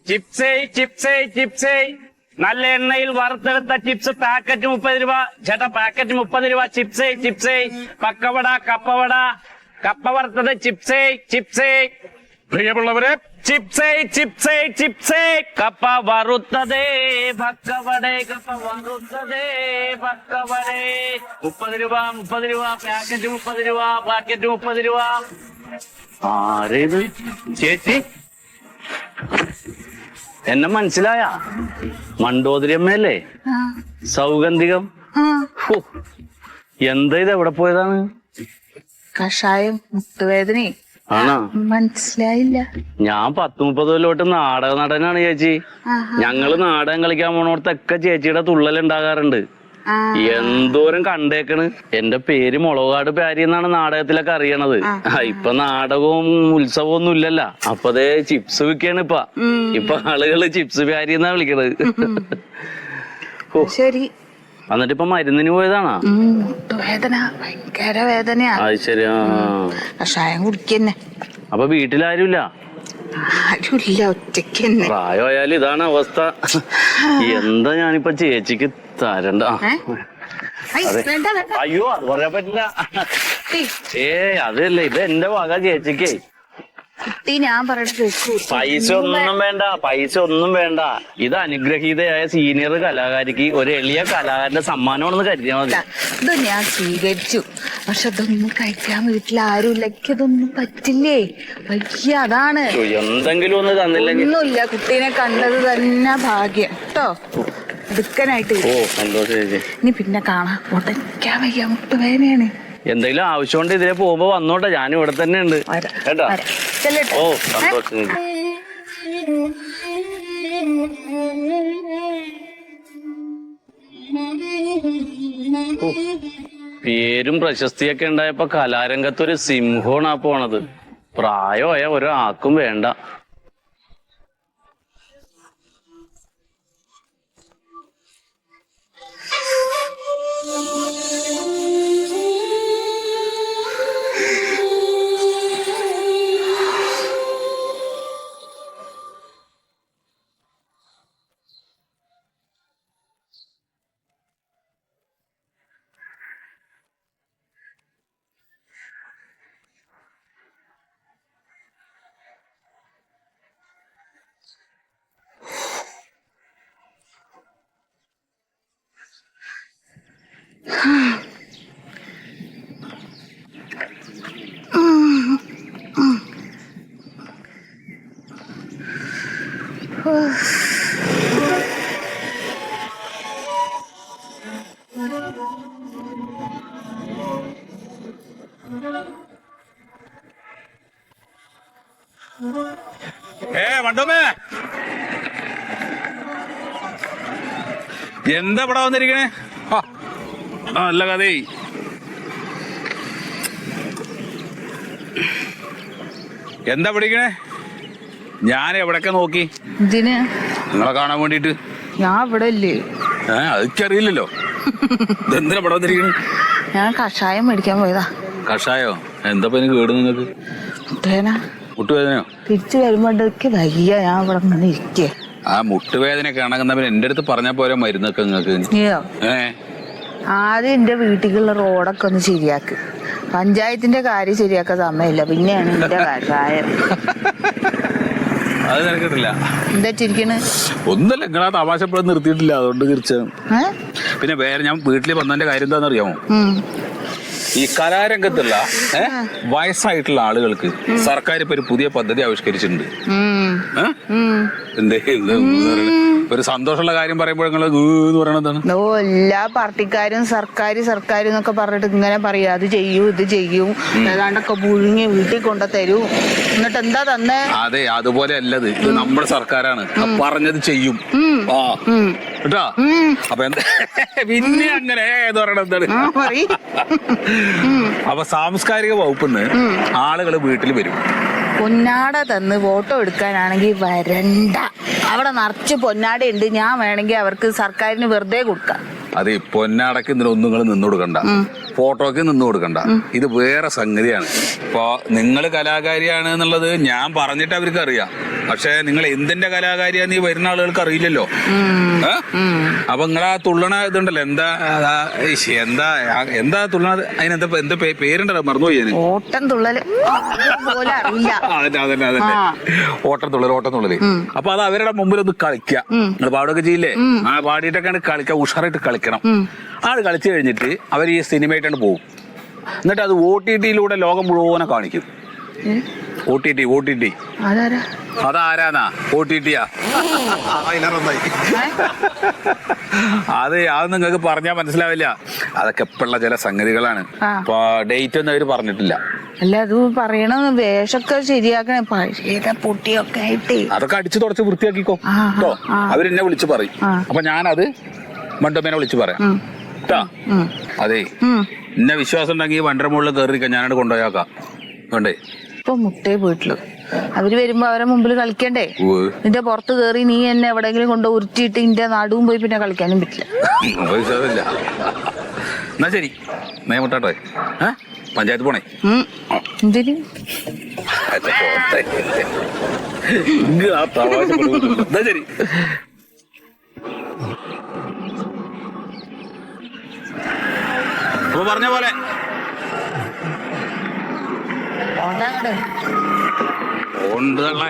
ചിപ്സേ ചിപ്സേ ചിപ്സേ നല്ല എണ്ണയിൽ വറുത്തെടുത്ത chips packet 30 രൂപ ചേട്ടാ, പാക്കറ്റ് 30 രൂപ. ചിപ്സേ ചിപ്സേ പക്കവട കപ്പവട കപ്പ വറുത്തത് ചിപ്സേ ചിപ്സേ. പ്രിയമുള്ളവരെ, ചിപ്സേ ചിപ്സേ ചിപ്സേ കപ്പ വറുത്തതേ പക്കവടേ കപ്പ വറുത്തതേ പക്കവടേ. 30 രൂപ 30 രൂപ പാക്കറ്റ് 30 രൂപ പാക്കറ്റ് 30 രൂപ. ആരേത് ചേച്ചി? എന്നെ മനസ്സിലായ? മണ്ടോദരിയമ്മയല്ലേ? സൗഗന്ധികം. എന്താ ഇത്? എവിടെ പോയതാണ്? കഷായം മുട്ടുവേദന. ആണോ? മനസ്സിലായില്ല. ഞാൻ 10-30 കൊല്ലോട്ട് നാടക നടനാണ് ചേച്ചി. ഞങ്ങള് നാടകം കളിക്കാൻ പോണോടത്തൊക്കെ ചേച്ചിയുടെ തുള്ളലുണ്ടാകാറുണ്ട്. എന്തോരം കണ്ടേക്കണ്. എന്റെ പേര് മുളകാട് പ്യാരി എന്നാണ് നാടകത്തിലൊക്കെ അറിയണത്. ഇപ്പൊ നാടകവും ഉത്സവവും ഒന്നും ഇല്ലല്ല. അപ്പൊ അതേ ചിപ്സ് വിൽക്കാണ് ഇപ്പൊ ആളുകള് ചിപ്സ് പ്യാരി എന്നാ വിളിക്കണത്. ശരി. എന്നിട്ട് ഇപ്പൊ മരുന്നിന് പോയതാണോ? മുട്ടുവേദന ഭയങ്കര വേദനയാ. അത് ശരി. കഷായം കുടിക്കന്നെ. അപ്പൊ വീട്ടിലാരുമില്ല? ആരുമില്ല, ഒറ്റയ്ക്ക് തന്നെ. പ്രായമായാലും ഇതാണ് അവസ്ഥ. എന്താ ഞാനിപ്പൊ ചേച്ചിക്ക് തരണ്ട? അയ്യോ, അത് പറയാൻ പറ്റില്ല. അതല്ലേ, ഇത് എന്റെ വക ചേച്ചിക്ക്. ഞാൻ പറയട്ടെ, പൈസ ഒന്നും വേണ്ട, പൈസ ഒന്നും വേണ്ട. ഇത് അനുഗ്രഹീതയായ സീനിയർ കലാകാരിക്ക് ഒരു എളിയ കലാകാരന്റെ സമ്മാനമാണെന്ന് കരുതിയാൽ മതി. ഇത് ഞാൻ സ്വീകരിച്ചു. പക്ഷെ അതൊന്നും കഴിക്കാൻ വീട്ടിൽ ആരുമില്ല. ഇതൊന്നും പറ്റില്ലേ വയ്യ. അതാണ്. എന്തെങ്കിലും ഒന്ന് തന്നില്ലെങ്കിൽ ഒന്നുമില്ല. കുട്ടീനെ കണ്ടത് തന്നെ ഭാഗ്യം കേട്ടോ. എടുക്കാനായിട്ട്. ഓ സന്തോഷം ചേച്ചി. ഇനി പിന്നെ കാണാം. ഉടയ്ക്കാൻ വയ്യ, മുട്ടുവേദനയാണ്. എന്തെങ്കിലും ആവശ്യമുണ്ട് ഇതിലെ പോകുമ്പോ വന്നോട്ടെ, ഞാൻ ഇവിടെ തന്നെ ഉണ്ട് കേട്ടോ. ഓ സന്തോഷം. പേരും പ്രശസ്തിയൊക്കെ ഉണ്ടായപ്പോ കലാരംഗത്തൊരു സിംഹോണാ പോണത്. പ്രായമായ ഒരാൾക്കും വേണ്ട. മണ്ടോമേ, എന്താ ഇവിടെ വന്നിരിക്കണേ? നല്ല കഥേ. എന്താ പഠിക്കണേ? ഞാൻ എവിടൊക്കെ നോക്കി ഇതിന് നിങ്ങളെ കാണാൻ വേണ്ടിട്ട്. ഞാൻ ഇവിടെ ഇല്ലേ? അതൊക്കെറിയില്ലല്ലോ. ഇതെന്തിനാ ഇവിടെ വന്നിരിക്കണേ? ഞാൻ കഷായം മേടിക്കാൻ പോയതാ. കഷായോ? എന്താ പനി കേട് നിങ്ങൾക്ക്? മുട്ടുവേദന. മുട്ടുവേദനയോ? തിരിച്ചു വരുമ്പോഴേക്ക് വയ്യ. ഞാൻ ഇവിടെ ഇങ്ങനെ ഇരിക്കേ. ആ മുട്ടുവേദനയൊക്കെ ആണെങ്കിൽ എന്റെ അടുത്ത് പറഞ്ഞാ പോരാ മരുന്നൊക്കെ നിങ്ങൾക്ക്. ആദ്യം എന്റെ വീട്ടിലുള്ള റോഡൊക്കെ ഒന്ന് ശരിയാക്ക്. പഞ്ചായത്തിന്റെ കാര്യം ശരിയാക്കാൻ സമയമില്ല. പിന്നെയാണ് എന്റെ കഷായം. അത് നിനക്കിട്ടില്ല. എന്താ ചിരിക്കണ്? ഒന്നല്ല, നിങ്ങളാ തമാശപ്പോഴും നിർത്തിയിട്ടില്ല, അതുകൊണ്ട് തീർച്ചയായും. പിന്നെ വേറെ ഞാൻ വീട്ടിൽ വന്നതിന്റെ കാര്യം എന്താണെന്നറിയാമോ? ഈ കലാരംഗത്തുള്ള വയസ്സായിട്ടുള്ള ആളുകൾക്ക് സർക്കാർ ഇപ്പൊ ഒരു പുതിയ പദ്ധതി ആവിഷ്കരിച്ചിട്ടുണ്ട്. ഒരു സന്തോഷമുള്ള കാര്യം പറയുമ്പോൾ എന്ന് പറയണതാണ്. എല്ലാ പാർട്ടിക്കാരും സർക്കാർ എന്നൊക്കെ പറഞ്ഞിട്ട് ഇങ്ങനെ പറയാ, അത് ചെയ്യൂ ഇത് ചെയ്യൂ, ഏതാണ്ടൊക്കെ പുഴുങ്ങി വീട്ടിൽ കൊണ്ട തരൂ. എന്നിട്ട് എന്താ തന്നെ? അതെ, അതുപോലെ അല്ലത്. ഇത് നമ്മുടെ സർക്കാരാണ്, പറഞ്ഞത് ചെയ്യും. ആ കേട്ടോ. അപ്പൊ എന്താ പിന്നെ അങ്ങനെ എന്ന് പറയണ എന്താണ്? അപ്പൊ സാംസ്കാരിക വകുപ്പിന്ന് ആളുകള് വീട്ടിൽ വരും. പൊന്നാട തന്ന് ഫോട്ടോ എടുക്കാനാണെങ്കിൽ വരണ്ട. അവിടെ നിറച്ച് പൊന്നാട ഉണ്ട്. ഞാൻ വേണമെങ്കിൽ അവർക്ക് സർക്കാരിന് വെറുതെ കൊടുക്കാം. അതെ, പൊന്നാടക്ക് ഇതിനൊന്നും നിങ്ങൾ നിന്ന് കൊടുക്കണ്ട, ഫോട്ടോക്ക് നിന്ന് കൊടുക്കണ്ട. ഇത് വേറെ സംഗതിയാണ്. ഇപ്പൊ നിങ്ങൾ കലാകാരിയാണ് എന്നുള്ളത് ഞാൻ പറഞ്ഞിട്ട് അവർക്ക് അറിയാം. പക്ഷെ നിങ്ങൾ എന്തിന്റെ കലാകാരിയാന്ന് ഈ വരുന്ന ആളുകൾക്ക് അറിയില്ലല്ലോ. അപ്പൊ നിങ്ങളാ തുള്ളണ ഇതുണ്ടല്ലോ, എന്താ എന്താ തുള്ളണ, അതിനെന്താ എന്താ പേരുണ്ടല്ലോ, മറന്നുപോയി ഞാൻ. ഓട്ടം തുള്ളല് അറിയില്ല. അതന്നെ ഓട്ടം തുള്ളല്. അപ്പൊ അത് അവരുടെ മുമ്പിൽ ഒന്ന് കളിക്കുക. നിങ്ങൾ പാടുകയൊക്കെ ചെയ്യില്ലേ? ആ പാടിയിട്ടൊക്കെയാണ് കളിക്കുക, ഉഷാറായിട്ട് കളിക്കണം. ആള് കളിച്ചു കഴിഞ്ഞിട്ട് അവർ ഈ സിനിമയായിട്ടാണ് പോകും. എന്നിട്ട് അത് OTT-യിലൂടെ ലോകം മുഴുവനെ കാണിക്കും. OTT അതാരാന്നാ? OTT-യാ. അത് നിങ്ങൾക്ക് പറഞ്ഞാൽ മനസ്സിലാവില്ല. അതൊക്കെ ഇപ്പോഴുള്ള ചില സംഗതികളാണ്. അപ്പൊ ഡേറ്റ് ഒന്നും അവര് പറഞ്ഞിട്ടില്ല. അല്ല, അത് പറയണ വേഷമൊക്കെ ശരിയാക്കണേ, പഴയ പൊട്ടിയൊക്കെ ആയിട്ട് അതൊക്കെ അടിച്ചു തുടച്ച് വൃത്തിയാക്കിക്കോ കേട്ടോ. അവരെന്നെ വിളിച്ചു പറയും. അപ്പൊ ഞാനത് മണ്ടമ്മേനെ വിളിച്ചു പറയാം കേട്ടോ. അതെ, എന്നെ വിശ്വാസം ഉണ്ടെങ്കിൽ വണ്ടര മുകളിൽ കയറിയിരിക്കാം, ഞാനത് കൊണ്ടുപോയാക്കാം. വേണ്ടേ? ഇപ്പൊ മുട്ടേ പോയിട്ടുള്ളു. അവര് വരുമ്പോ അവരെ മുമ്പിൽ കളിക്കണ്ടേ? നിന്റെ പുറത്ത് കയറി നീ എന്നെ എവിടെയെങ്കിലും കൊണ്ട് ഉരുട്ടിയിട്ട് ഇന്റെ നടുവും പോയി പിന്നെ കളിക്കാനും പറ്റില്ല. വിശ്വാസമില്ല. എന്നാ ശരി, ഞാൻ മുട്ടാട്ടെ. പഞ്ചായത്ത് പോണേ. എന്തിന്? എന്നാ ശരി. അപ്പൊ പറഞ്ഞ പോലെ ഉണ്ട് തള്ളേ.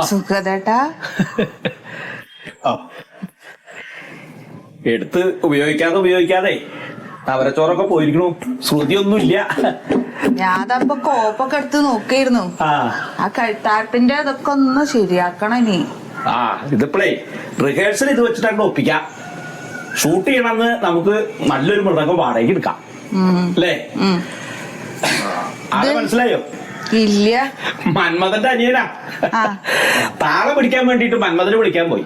സുഖദേട്ടാ, എടുത്ത് ഉപയോഗിക്കാതെ അവരച്ചോറൊക്കെ പോയിരിക്കണു. ശ്രുതിയൊന്നുമില്ല. ഞാനപ്പോ കോപ്പൊക്കെ എടുത്ത് നോക്കിയിരുന്നു. ആ കഴുത്താട്ടിന്റെ ഇതൊക്കെ ഒന്ന് ശരിയാക്കണം ഇനി. ഇതിപ്പോഴേ റിഹേഴ്സൽ ഇത് വെച്ചിട്ടാണ് ഒപ്പിക്കാം. ഷൂട്ട് ചെയ്യണമെന്ന് നമുക്ക് നല്ലൊരു മൃദംഗം വാടകയ്ക്ക് എടുക്കാം അല്ലേ? അത് മനസ്സിലായോ? ഇല്ല. മന്മഥന്റെ അനിയനാ. താളം പിടിക്കാൻ വേണ്ടിട്ട് മന്മഥനെ വിളിക്കാൻ പോയി.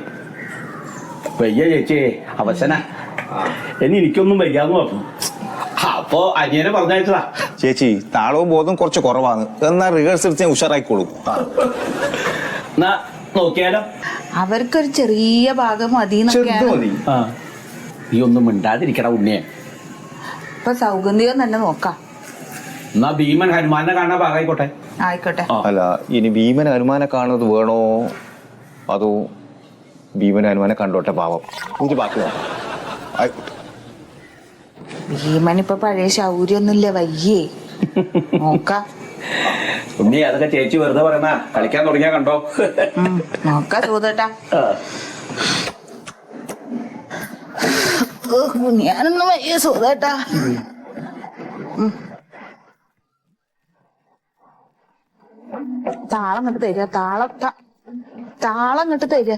വയ്യ ചേച്ചിയെ, അവശന, ഇനി എനിക്കൊന്നും വയ്യാന്ന് പറഞ്ഞു. അപ്പൊ അനിയനെ പറഞ്ഞയച്ചതാ. ചേച്ചി, താളവും ബോധം കുറച്ച് കുറവാണ്. എന്നാ റിഹേഴ്സൽ ഞാൻ ഉഷാറായിക്കോളും. എന്നാ നോക്കിയാലോ? അവർക്കൊരു ചെറിയ ഭാഗം മതി. നീ ഒന്നും മിണ്ടാതിരിക്കട ഉണ്ണിയെ. ഇപ്പൊ സൗഗന്ധികം തന്നെ നോക്കാം. എന്നാ ഭീമൻ ഹനുമാനെ കാണാൻ ഭാഗമായിക്കോട്ടെ. ആയിക്കോട്ടെ. അല്ല, ഇനി ഭീമൻ ഹനുമാനെ കാണുന്നത് വേണോ അതോ ഭീമൻ ഹനുമാനെ കണ്ടോട്ടെ? പാവം, എനിക്ക് ബാക്കി ആയിക്കോട്ടെ. ഭീമൻ ഇപ്പൊ പഴയ ശൗര്യൊന്നുമില്ല, വയ്യേ. നോക്കാം ഉണ്ണി. അതൊക്കെ ചേച്ചി വെറുതെ പറയുന്ന, കളിക്കാൻ തുടങ്ങിയാ കണ്ടോ? നോക്കാം സൂതേട്ടാ. ഞാനൊന്നും വയ്യ സൂതേട്ടാ. താളം ഇങ്ങോട്ട് തരിക. താളം ഇങ്ങോട്ട് തരിക.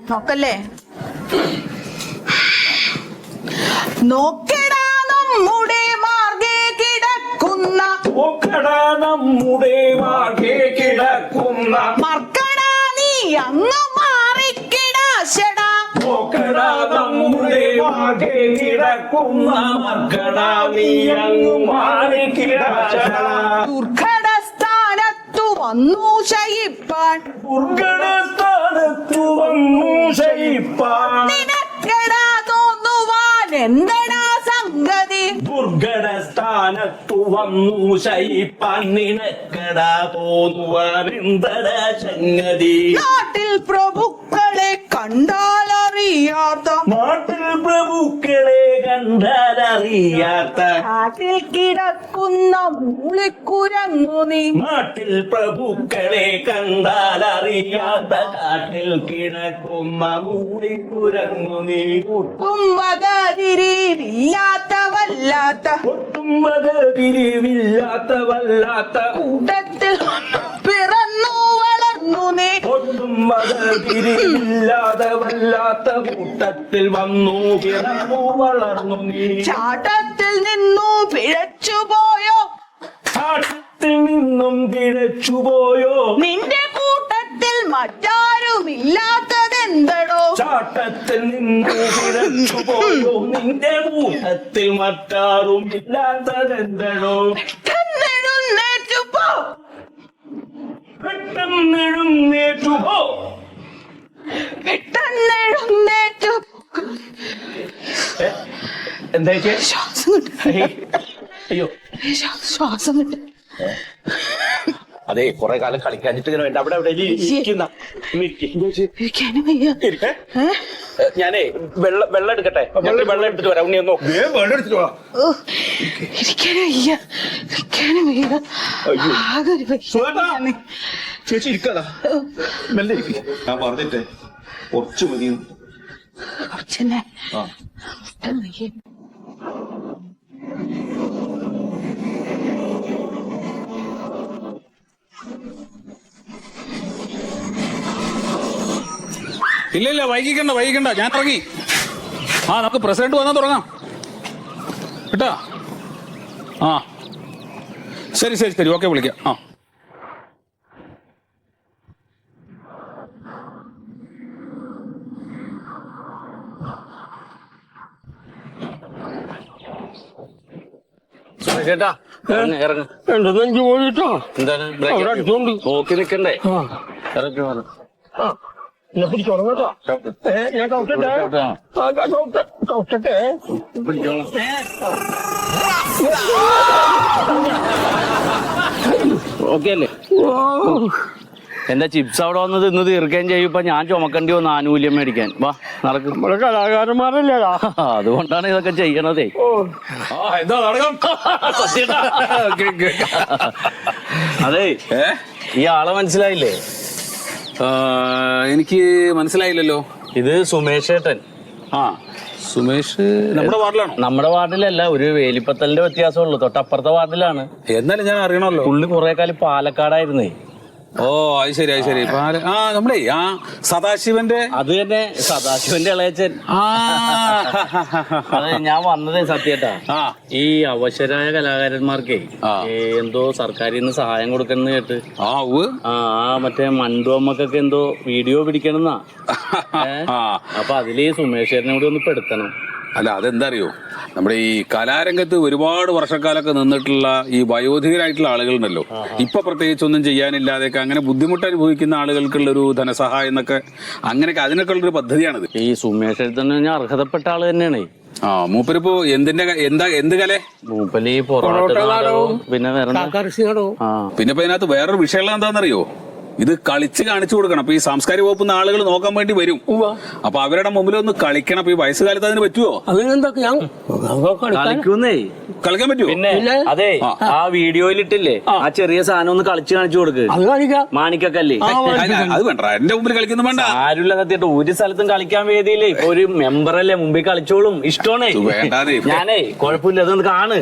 നോക്കല്ലേ? നോക്കടാ നമ്മുടെ മാർഗേ കിടക്കുന്ന, മർക്കടാ നീ അങ്ങ് മാറിക്കിടാശടാ. ദുർഘട സ്ഥാനത്തു വന്നു ശയിപ്പാൻ ദുർഘടസ്ഥാനത്തു വന്നു ശയിപ്പാൻ നിനക്കെടാ തോന്നുവാൻ എന്തടാ സംഗതി ദുർഘടസ്ഥാനത്തു വന്നു ശയിപ്പാൻ നിനക്കടാ തോന്നുവാൻ എന്തടാ സംഗതി നാട്ടിൽ പ്രഭുക്കളെ കണ്ടാലറിയാത്ത നാട്ടിൽ പ്രഭുക്കളെ കണ്ടാലറിയാത്ത കാട്ടിൽ കിടക്കുന്ന മൂളിക്കുരങ്ങു നീ നാട്ടിൽ പ്രഭുക്കളെ കണ്ടാലറിയാത്ത കാട്ടിൽ കിടക്കുന്ന മൂളിക്കുരങ്ങു നീ ഒട്ടും വകതിരിവില്ലാത്ത വല്ലാത്ത ഒട്ടും വകതിരിവില്ലാത്ത വല്ലാത്ത കൂട്ടത്തിൽ പിറന്നു വളർന്നു നീ ഒട്ടും വകതിരിവില്ലാതെ വല്ലാത്ത കൂട്ടത്തിൽ വന്നു പിറന്നു വളർന്നു നീ ചാട്ടത്തിൽ നിന്നു പിഴച്ചുപോയോ ചാട്ടത്തിൽ നിന്നും പിഴച്ചുപോയോ നിന്റെ കൂട്ടത്തിൽ മറ്റാരുമില്ലാത്തതെന്തടോ ചാട്ടത്തിൽ നിന്നും പിഴച്ചുപോയോ നിന്റെ കൂട്ടത്തിൽ മറ്റാരും ഇല്ലാത്തതെന്തടോ എഴുന്നേറ്റുപോ പെട്ടെന്നെഴുന്നേറ്റുപോ പെട്ടെന്നെഴുന്നേറ്റു എന്താ ശ്വാസം കിട്ടും അയ്യോ ശ്വാസം കിട്ടും അതെ കുറെ കാലം കളിക്കാഞ്ഞിട്ട് ഇങ്ങനെ വേണ്ട അവിടെ അവിടെ ഇരിക്കുന്ന ഇരിക്കാനും വയ്യ. ഞാനേ വെള്ളം എടുക്കട്ടെ വെള്ളം എടുത്തിട്ട് വരാം ഉണ്ണി ഒന്നോ ഓ, ഇരിക്കാനും വയ്യ ഇരിക്കാനും വയ്യ ആകെ ഒരു വയ്യ. ചേച്ചി ഇരിക്കാതാ മെല്ലെ ഇരിക്കും ഞാൻ പറഞ്ഞിട്ടേ കുറച്ച് മതി കുറച്ചെന്നെ ഒട്ടും വയ്യ. ഇല്ല വൈകിക്കണ്ട ഞാൻ ഇറങ്ങി. നമുക്ക് പ്രസിഡന്റ് വന്നാൽ തുടങ്ങാം കേട്ടാ. ശരി ഓക്കെ വിളിക്കാം. ചേട്ടാ ഇറങ്ങ എന്തെന്ന് പോയിട്ടോ എന്താണ് അവിടെ അടിച്ചോണ്ട് നോക്കി നിക്കണ്ടേ ആ ഇറങ്ങി വന്നു എന്നെ പിടിച്ചോളാം കേട്ടോ. ഞാൻ കൗട്ടട്ടെ കൗട്ടട്ടെ ഓക്കെ അല്ലേ? എന്റെ ചിപ്സ് അവിടെ വന്നത് ഇന്ന് തീർക്കുകയും ചെയ്യും. ഇപ്പൊ ഞാൻ ചുമക്കേണ്ടി വന്നു ആനുകൂല്യം മേടിക്കാൻ. വാ നടക്കും. നമ്മള് കലാകാരന്മാരല്ലേടാ. അതുകൊണ്ടാണ് ഇതൊക്കെ ചെയ്യണതേ. എന്താ നടക്കാം. അതെ ഈ ആളെ മനസ്സിലായില്ലേ? എനിക്ക് മനസ്സിലായില്ലല്ലോ. ഇത് സുമേഷ് ഏട്ടൻ. സുമേഷ് നമ്മുടെ വാർഡിലാണോ? നമ്മുടെ വാർഡിലല്ല, ഒരു വേലിപ്പത്തലിന്റെ വ്യത്യാസമുള്ളൂ. തൊട്ടപ്പുറത്തെ വാർഡിലാണ്. എന്നാലും ഞാൻ അറിയണമല്ലോ. പുള്ളി കുറെ കാലം പാലക്കാടായിരുന്നേ. അത് ശരി നമ്മളെ സദാശിവന്റെ അത് തന്നെ, സദാശിവന്റെ ഇളയച്ചൻ. അതെ ഞാൻ വന്നതേ സത്യേട്ടാ, ഈ അവശരായ കലാകാരന്മാർക്കേ എന്തോ സർക്കാരിൽ നിന്ന് സഹായം കൊടുക്കണം കേട്ട്. മറ്റേ മണ്ടു അമ്മക്കൊക്കെ എന്തോ വീഡിയോ പിടിക്കണമെന്നാ. അപ്പൊ അതില് സുമേഷേരനെ കൂടി ഒന്ന് പെടുത്തണം. അല്ല അതെന്താ അറിയോ, നമ്മുടെ ഈ കലാരംഗത്ത് ഒരുപാട് വർഷക്കാലൊക്കെ നിന്നിട്ടുള്ള ഈ വയോധികരായിട്ടുള്ള ആളുകളുണ്ടല്ലോ, ഇപ്പൊ പ്രത്യേകിച്ച് ഒന്നും ചെയ്യാനില്ലാതെയൊക്കെ അങ്ങനെ ബുദ്ധിമുട്ട് അനുഭവിക്കുന്ന ആളുകൾക്കുള്ള ഒരു ധനസഹായം എന്നൊക്കെ അങ്ങനെയൊക്കെ അതിനൊക്കെ ഉള്ളൊരു പദ്ധതിയാണിത്. ഈ സുമേഷ് തന്നെ അർഹതപ്പെട്ട ആള് തന്നെയാണ്. മൂപ്പരിപ്പോ എന്ത് കലേ? മൂപ്പല് ഈ പൊറോട്ട നാടകവും പിന്നെ പിന്നെ ഇപ്പൊ ഇതിനകത്ത് വേറൊരു വിഷയമുള്ള എന്താണെന്നറിയോ, ഇത് കളിച്ച് കാണിച്ചു കൊടുക്കണം. അപ്പൊ ഈ സാംസ്കാരിക വകുപ്പ് ആളുകൾ നോക്കാൻ വേണ്ടി വരും. അപ്പൊ അവരുടെ മുമ്പിൽ ഒന്ന് കളിക്കണം. അപ്പൊ ഈ വയസ്സുകാലത്ത് അതിന് പറ്റുമോ? കളിക്കുന്നേ, കളിക്കാൻ പറ്റുമോ? പിന്നെ അതെ ആ വീഡിയോയിലിട്ടില്ലേ ആ ചെറിയ സാധനം ഒന്ന് കളിച്ച് കാണിച്ചു കൊടുക്ക്. മാണിക്കക്കല്ലേ അത് വേണ്ട, എന്റെ മുമ്പിൽ കളിക്കുന്ന വേണ്ട. ആരുമില്ല സത്യമായിട്ട് ഒരു സ്ഥലത്തും കളിക്കാൻ വേദിയില്ലേ. ഇപ്പൊ ഒരു മെമ്പറല്ലേ, മുമ്പിൽ കളിച്ചോളും. ഇഷ്ടമാണേ. ഞാനേ കുഴപ്പമില്ല, അതൊന്ന് കാണ്.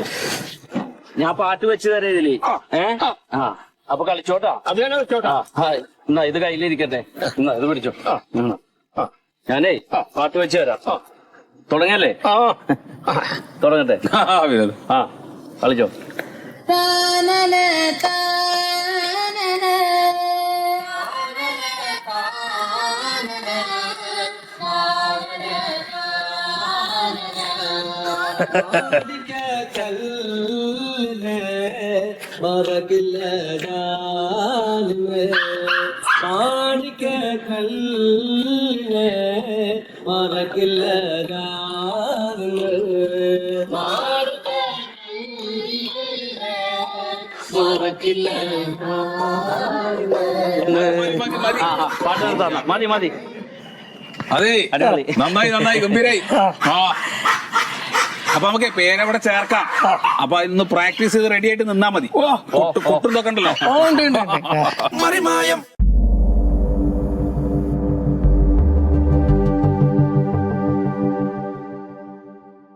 ഞാൻ പാട്ട് വെച്ച് തരാം ഇതില്. അപ്പൊ കളിച്ചോട്ടാ. എന്നാ ഇത് കയ്യിലിരിക്കട്ടെ. എന്നാ ഇത് പിടിച്ചോ. ഞാനേ പാട്ട് വെച്ച് തരാം. തുടങ്ങല്ലേ? തുടങ്ങട്ടെ. കളിച്ചോ. മറക്കില്ല ഞാനിന്ന് മാണിക്ക കല്ലിനെ മറക്കില്ല ഞാനിന്ന് മറക്കില്ല പാട്ട് നിർത്താം. മതി മതി. അതെ അടിപൊളി. നന്നായി ഗംഭീരായി. ആ അപ്പൊ നമുക്ക് പേരവിടെ ചേർക്കാം. അപ്പൊ ഇന്ന് പ്രാക്ടീസ് ചെയ്ത് റെഡി ആയിട്ട് നിന്നാ മതി. കൊട്ടും ഇതൊക്കെ ഉണ്ടല്ലോ. ഉണ്ട് മറിമായം